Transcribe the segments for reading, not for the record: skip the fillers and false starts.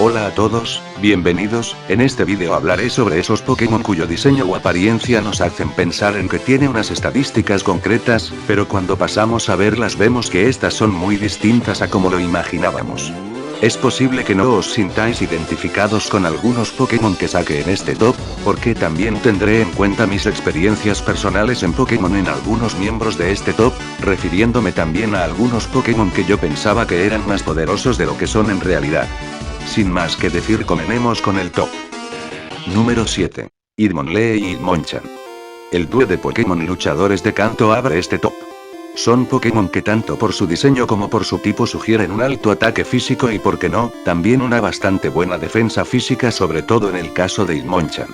Hola a todos, bienvenidos. En este vídeo hablaré sobre esos Pokémon cuyo diseño o apariencia nos hacen pensar en que tiene unas estadísticas concretas, pero cuando pasamos a verlas vemos que estas son muy distintas a como lo imaginábamos. Es posible que no os sintáis identificados con algunos Pokémon que saque en este top, porque también tendré en cuenta mis experiencias personales en Pokémon en algunos miembros de este top, refiriéndome también a algunos Pokémon que yo pensaba que eran más poderosos de lo que son en realidad. Sin más que decir, comencemos con el top. Número 7. Hitmonlee y Hitmonchan. El dúo de Pokémon luchadores de Kanto abre este top. Son Pokémon que tanto por su diseño como por su tipo sugieren un alto ataque físico y, por qué no, también una bastante buena defensa física, sobre todo en el caso de Hitmonchan.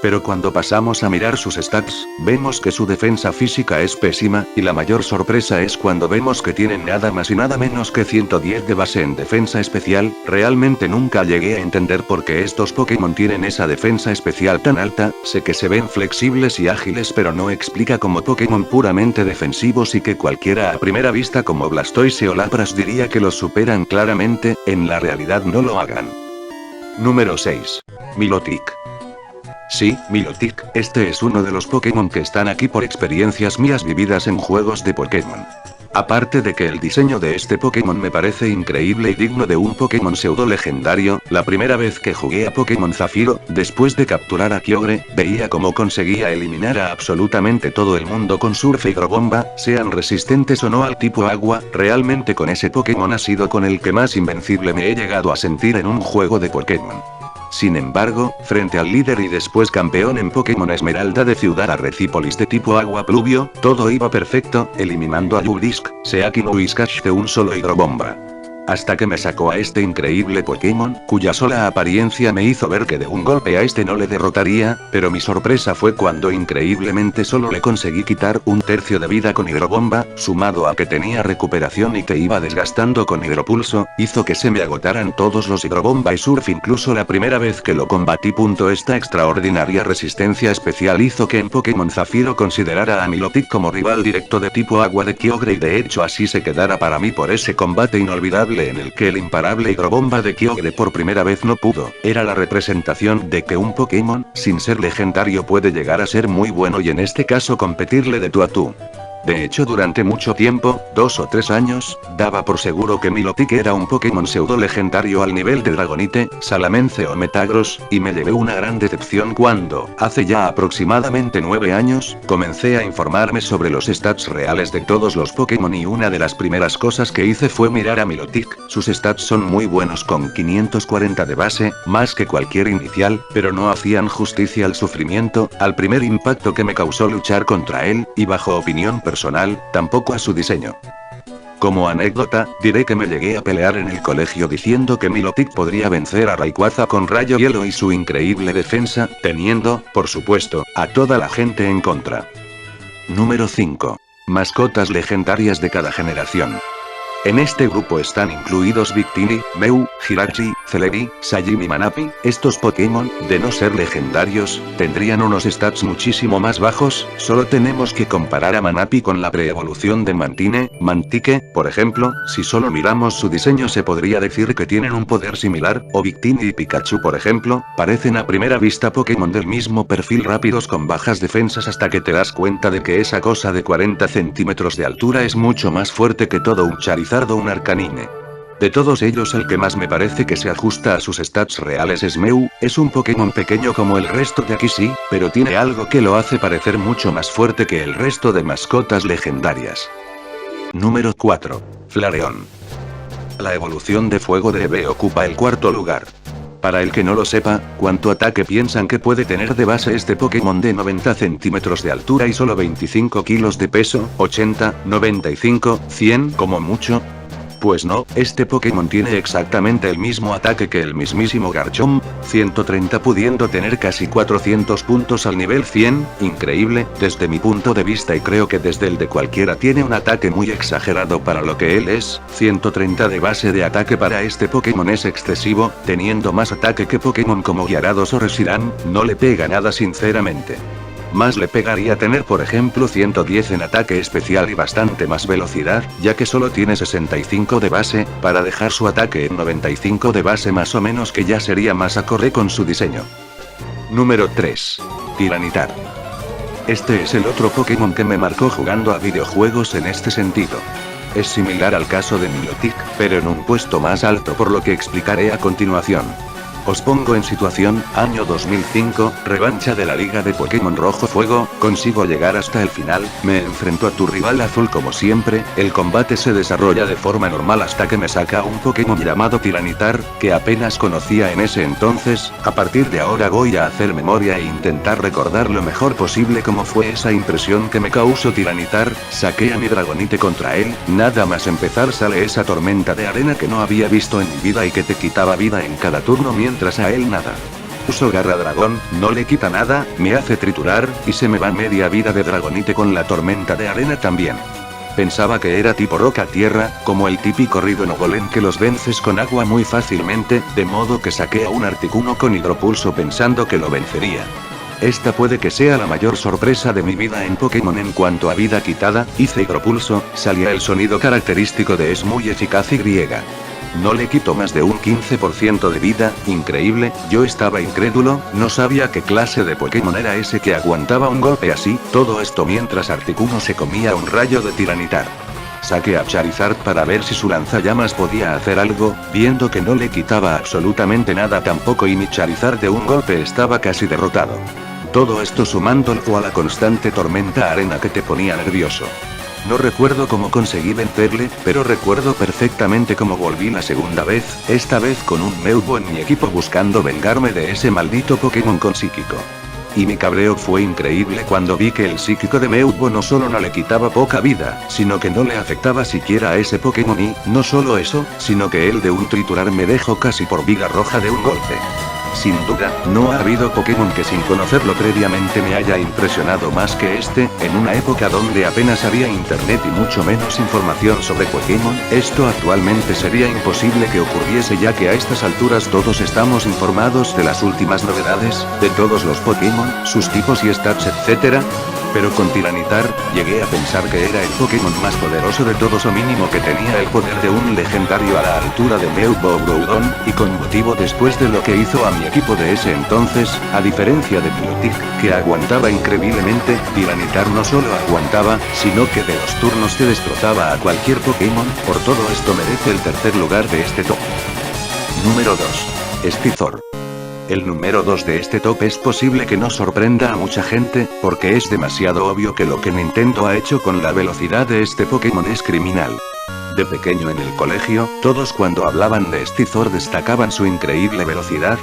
Pero cuando pasamos a mirar sus stats, vemos que su defensa física es pésima, y la mayor sorpresa es cuando vemos que tienen nada más y nada menos que 110 de base en defensa especial. Realmente nunca llegué a entender por qué estos Pokémon tienen esa defensa especial tan alta. Sé que se ven flexibles y ágiles, pero no explica cómo Pokémon puramente defensivos y que cualquiera a primera vista como Blastoise o Lapras diría que los superan claramente, en la realidad no lo hagan. Número 6. Milotic. Sí, Milotic, este es uno de los Pokémon que están aquí por experiencias mías vividas en juegos de Pokémon. Aparte de que el diseño de este Pokémon me parece increíble y digno de un Pokémon pseudo legendario, la primera vez que jugué a Pokémon Zafiro, después de capturar a Kyogre, veía cómo conseguía eliminar a absolutamente todo el mundo con Surf y Hidrobomba, sean resistentes o no al tipo agua. Realmente con ese Pokémon ha sido con el que más invencible me he llegado a sentir en un juego de Pokémon. Sin embargo, frente al líder y después campeón en Pokémon Esmeralda de Ciudad Arrecípolis de tipo agua Pluvio, todo iba perfecto, eliminando a Yudisk, Seakin y Whiscash de un solo hidrobomba. Hasta que me sacó a este increíble Pokémon, cuya sola apariencia me hizo ver que de un golpe a este no le derrotaría, pero mi sorpresa fue cuando increíblemente solo le conseguí quitar un tercio de vida con hidrobomba, sumado a que tenía recuperación y que iba desgastando con hidropulso, hizo que se me agotaran todos los hidrobomba y surf incluso la primera vez que lo combatí. Esta extraordinaria resistencia especial hizo que en Pokémon Zafiro considerara a Milotic como rival directo de tipo agua de Kyogre, y de hecho así se quedara para mí por ese combate inolvidable en el que el imparable hidrobomba de Kyogre por primera vez no pudo. Era la representación de que un Pokémon, sin ser legendario, puede llegar a ser muy bueno y en este caso competirle de tú a tú. De hecho, durante mucho tiempo, 2 o 3 años, daba por seguro que Milotic era un Pokémon pseudo legendario al nivel de Dragonite, Salamence o Metagross, y me llevé una gran decepción cuando, hace ya aproximadamente 9 años, comencé a informarme sobre los stats reales de todos los Pokémon, y una de las primeras cosas que hice fue mirar a Milotic. Sus stats son muy buenos con 540 de base, más que cualquier inicial, pero no hacían justicia al sufrimiento, al primer impacto que me causó luchar contra él, y bajo opinión personal, tampoco a su diseño. Como anécdota, diré que me llegué a pelear en el colegio diciendo que Milotic podría vencer a Rayquaza con Rayo Hielo y su increíble defensa, teniendo, por supuesto, a toda la gente en contra. Número 5. Mascotas legendarias de cada generación. En este grupo están incluidos Victini, Mew, Jirachi, Celebi, Sajin y Manapi. Estos Pokémon, de no ser legendarios, tendrían unos stats muchísimo más bajos. Solo tenemos que comparar a Manapi con la preevolución de Mantine, Mantique, por ejemplo. Si solo miramos su diseño se podría decir que tienen un poder similar, o Victini y Pikachu por ejemplo, parecen a primera vista Pokémon del mismo perfil, rápidos con bajas defensas, hasta que te das cuenta de que esa cosa de 40 centímetros de altura es mucho más fuerte que todo un Charizard o un Arcanine. De todos ellos, el que más me parece que se ajusta a sus stats reales es Mew. Es un Pokémon pequeño como el resto de aquí, sí, pero tiene algo que lo hace parecer mucho más fuerte que el resto de mascotas legendarias. Número 4. Flareon. La evolución de fuego de Eevee ocupa el cuarto lugar. Para el que no lo sepa, ¿cuánto ataque piensan que puede tener de base este Pokémon de 90 centímetros de altura y solo 25 kilos de peso? 80, 95, 100 como mucho. Pues no, este Pokémon tiene exactamente el mismo ataque que el mismísimo Garchomp, 130, pudiendo tener casi 400 puntos al nivel 100, increíble, desde mi punto de vista, y creo que desde el de cualquiera. Tiene un ataque muy exagerado para lo que él es. 130 de base de ataque para este Pokémon es excesivo, teniendo más ataque que Pokémon como Gyarados o Reshiram, no le pega nada sinceramente. más le pegaría tener por ejemplo 110 en ataque especial y bastante más velocidad, ya que solo tiene 65 de base, para dejar su ataque en 95 de base más o menos, que ya sería más acorde con su diseño. Número 3. Tiranitar. Este es el otro Pokémon que me marcó jugando a videojuegos en este sentido. Es similar al caso de Milotic, pero en un puesto más alto, por lo que explicaré a continuación. Os pongo en situación, año 2005, revancha de la Liga de Pokémon Rojo Fuego, consigo llegar hasta el final, me enfrento a tu rival azul como siempre, el combate se desarrolla de forma normal hasta que me saca un Pokémon llamado Tiranitar, que apenas conocía en ese entonces. A partir de ahora voy a hacer memoria e intentar recordar lo mejor posible cómo fue esa impresión que me causó Tiranitar. Saqué a mi Dragonite contra él, nada más empezar sale esa tormenta de arena que no había visto en mi vida y que te quitaba vida en cada turno, mientras a él nada. Uso Garra Dragón, no le quita nada, me hace triturar, y se me va media vida de Dragonite con la tormenta de arena también. Pensaba que era tipo roca-tierra, como el típico Rideno Golem que los vences con agua muy fácilmente, de modo que saqué a un Articuno con Hidropulso pensando que lo vencería. Esta puede que sea la mayor sorpresa de mi vida en Pokémon. En cuanto a vida quitada, hice Hidropulso, salía el sonido característico de es muy eficaz y griega. No le quito más de un 15% de vida, increíble, yo estaba incrédulo, no sabía qué clase de Pokémon era ese que aguantaba un golpe así, todo esto mientras Articuno se comía un rayo de Tiranitar. Saqué a Charizard para ver si su lanzallamas podía hacer algo, viendo que no le quitaba absolutamente nada tampoco y mi Charizard de un golpe estaba casi derrotado. Todo esto sumándolo a la constante tormenta arena que te ponía nervioso. No recuerdo cómo conseguí vencerle, pero recuerdo perfectamente cómo volví la segunda vez, esta vez con un Mewtwo en mi equipo buscando vengarme de ese maldito Pokémon con psíquico. Y mi cabreo fue increíble cuando vi que el psíquico de Mewtwo no solo no le quitaba poca vida, sino que no le afectaba siquiera a ese Pokémon y, no solo eso, sino que él de un triturar me dejó casi por viga roja de un golpe. Sin duda, no ha habido Pokémon que sin conocerlo previamente me haya impresionado más que este, en una época donde apenas había internet y mucho menos información sobre Pokémon. Esto actualmente sería imposible que ocurriese, ya que a estas alturas todos estamos informados de las últimas novedades, de todos los Pokémon, sus tipos y stats, etc. Pero con Tiranitar, llegué a pensar que era el Pokémon más poderoso de todos, o mínimo que tenía el poder de un legendario a la altura de Mewtwo o Groudon, y con motivo después de lo que hizo a mi equipo de ese entonces, a diferencia de Milotic, que aguantaba increíblemente, Tiranitar no solo aguantaba, sino que de los turnos te destrozaba a cualquier Pokémon. Por todo esto merece el tercer lugar de este top. Número 2. Stithor. El número 2 de este top es posible que no sorprenda a mucha gente, porque es demasiado obvio que lo que Nintendo ha hecho con la velocidad de este Pokémon es criminal. De pequeño en el colegio, todos cuando hablaban de Stithor destacaban su increíble velocidad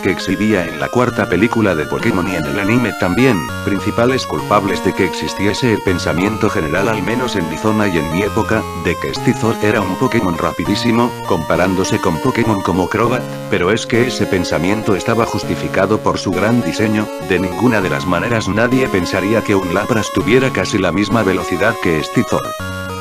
que exhibía en la cuarta película de Pokémon y en el anime también, principales culpables de que existiese el pensamiento general, al menos en mi zona y en mi época, de que Stithor era un Pokémon rapidísimo, comparándose con Pokémon como Crobat, pero es que ese pensamiento estaba justificado por su gran diseño. De ninguna de las maneras nadie pensaría que un Lapras tuviera casi la misma velocidad que Stithor.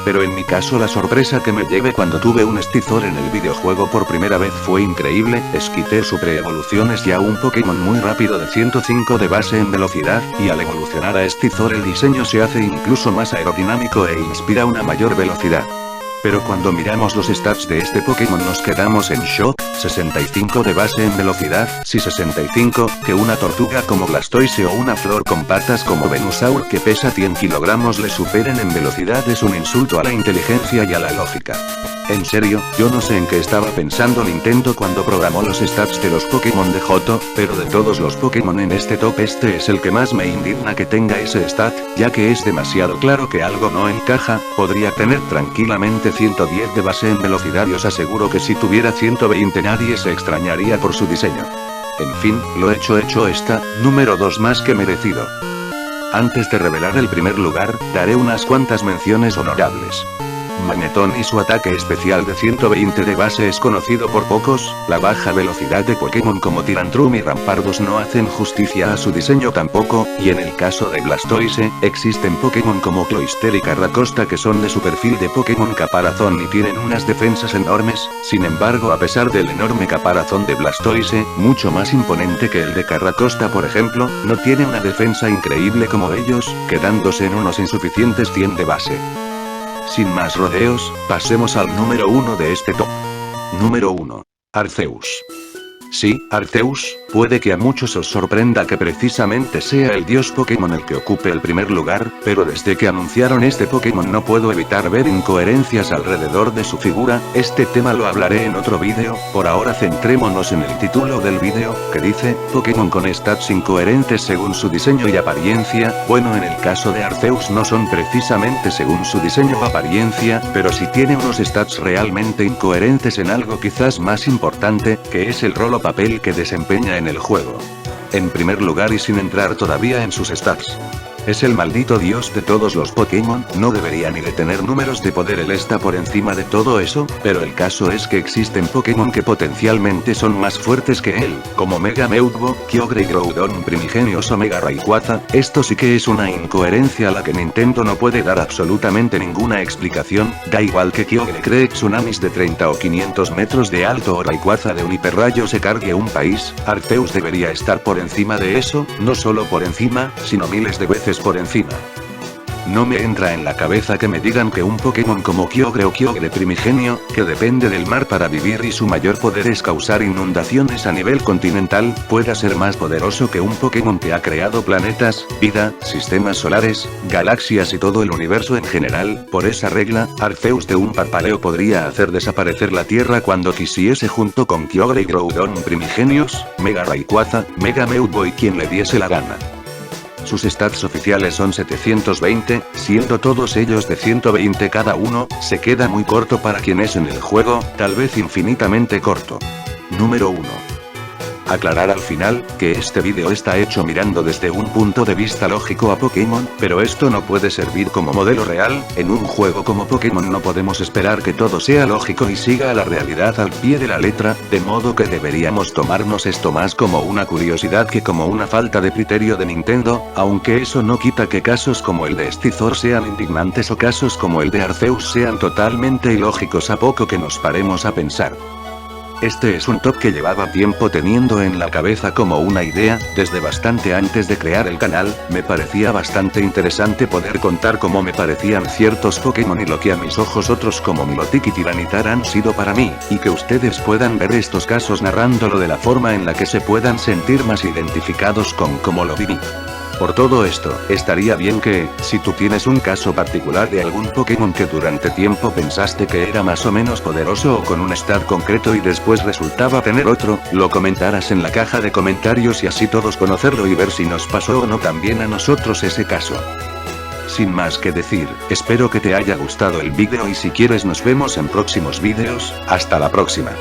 Pero en mi caso la sorpresa que me llevé cuando tuve un Stithor en el videojuego por primera vez fue increíble. Skiter su pre-evolución es ya un Pokémon muy rápido de 105 de base en velocidad, y al evolucionar a Stithor el diseño se hace incluso más aerodinámico e inspira una mayor velocidad. Pero cuando miramos los stats de este Pokémon nos quedamos en shock. 65 de base en velocidad, sí 65, que una tortuga como Blastoise o una flor con patas como Venusaur que pesa 100 kilogramos le superen en velocidad es un insulto a la inteligencia y a la lógica. En serio, yo no sé en qué estaba pensando Nintendo cuando programó los stats de los Pokémon de Johto, pero de todos los Pokémon en este top este es el que más me indigna que tenga ese stat, ya que es demasiado claro que algo no encaja. Podría tener tranquilamente 110 de base en velocidad y os aseguro que si tuviera 120 nadie se extrañaría por su diseño. En fin, lo hecho está, número 2 más que merecido. Antes de revelar el primer lugar, daré unas cuantas menciones honorables. Magneton y su ataque especial de 120 de base es conocido por pocos, la baja velocidad de Pokémon como Tyrantrum y Rampardos no hacen justicia a su diseño tampoco, y en el caso de Blastoise, existen Pokémon como Cloyster y Carracosta que son de su perfil de Pokémon caparazón y tienen unas defensas enormes, sin embargo a pesar del enorme caparazón de Blastoise, mucho más imponente que el de Carracosta por ejemplo, no tiene una defensa increíble como ellos, quedándose en unos insuficientes 100 de base. Sin más rodeos, pasemos al número 1 de este top. Número 1. Arceus. Sí, Arceus, puede que a muchos os sorprenda que precisamente sea el dios Pokémon el que ocupe el primer lugar, pero desde que anunciaron este Pokémon no puedo evitar ver incoherencias alrededor de su figura, este tema lo hablaré en otro vídeo, por ahora centrémonos en el título del vídeo, que dice, Pokémon con stats incoherentes según su diseño y apariencia, bueno en el caso de Arceus no son precisamente según su diseño o apariencia, pero sí tiene unos stats realmente incoherentes en algo quizás más importante, que es el rol o papel que desempeña en el juego. En primer lugar y sin entrar todavía en sus stats. Es el maldito dios de todos los Pokémon, no debería ni de tener números de poder, él está por encima de todo eso, pero el caso es que existen Pokémon que potencialmente son más fuertes que él, como Mega Meowth, Kyogre y Groudon primigenios o Mega Rayquaza, esto sí que es una incoherencia a la que Nintendo no puede dar absolutamente ninguna explicación, da igual que Kyogre cree tsunamis de 30 o 500 metros de alto o Rayquaza de un hiperrayo se cargue un país, Arceus debería estar por encima de eso, no solo por encima, sino miles de veces por encima. No me entra en la cabeza que me digan que un Pokémon como Kyogre o Kyogre primigenio, que depende del mar para vivir y su mayor poder es causar inundaciones a nivel continental, pueda ser más poderoso que un Pokémon que ha creado planetas, vida, sistemas solares, galaxias y todo el universo en general. Por esa regla, Arceus de un parpaleo podría hacer desaparecer la Tierra cuando quisiese junto con Kyogre y Groudon primigenios, Mega Rayquaza, Mega Meowth y quien le diese la gana. Sus stats oficiales son 720, siendo todos ellos de 120 cada uno, se queda muy corto para quien es en el juego, tal vez infinitamente corto. Número 1. Aclarar al final, que este vídeo está hecho mirando desde un punto de vista lógico a Pokémon, pero esto no puede servir como modelo real, en un juego como Pokémon no podemos esperar que todo sea lógico y siga a la realidad al pie de la letra, de modo que deberíamos tomarnos esto más como una curiosidad que como una falta de criterio de Nintendo, aunque eso no quita que casos como el de Scizor sean indignantes o casos como el de Arceus sean totalmente ilógicos a poco que nos paremos a pensar. Este es un top que llevaba tiempo teniendo en la cabeza como una idea, desde bastante antes de crear el canal, me parecía bastante interesante poder contar cómo me parecían ciertos Pokémon y lo que a mis ojos otros como Milotic y Tiranitar han sido para mí, y que ustedes puedan ver estos casos narrándolo de la forma en la que se puedan sentir más identificados con cómo lo viví. Por todo esto, estaría bien que, si tú tienes un caso particular de algún Pokémon que durante tiempo pensaste que era más o menos poderoso o con un stat concreto y después resultaba tener otro, lo comentaras en la caja de comentarios y así todos conocerlo y ver si nos pasó o no también a nosotros ese caso. Sin más que decir, espero que te haya gustado el vídeo y si quieres nos vemos en próximos vídeos, hasta la próxima.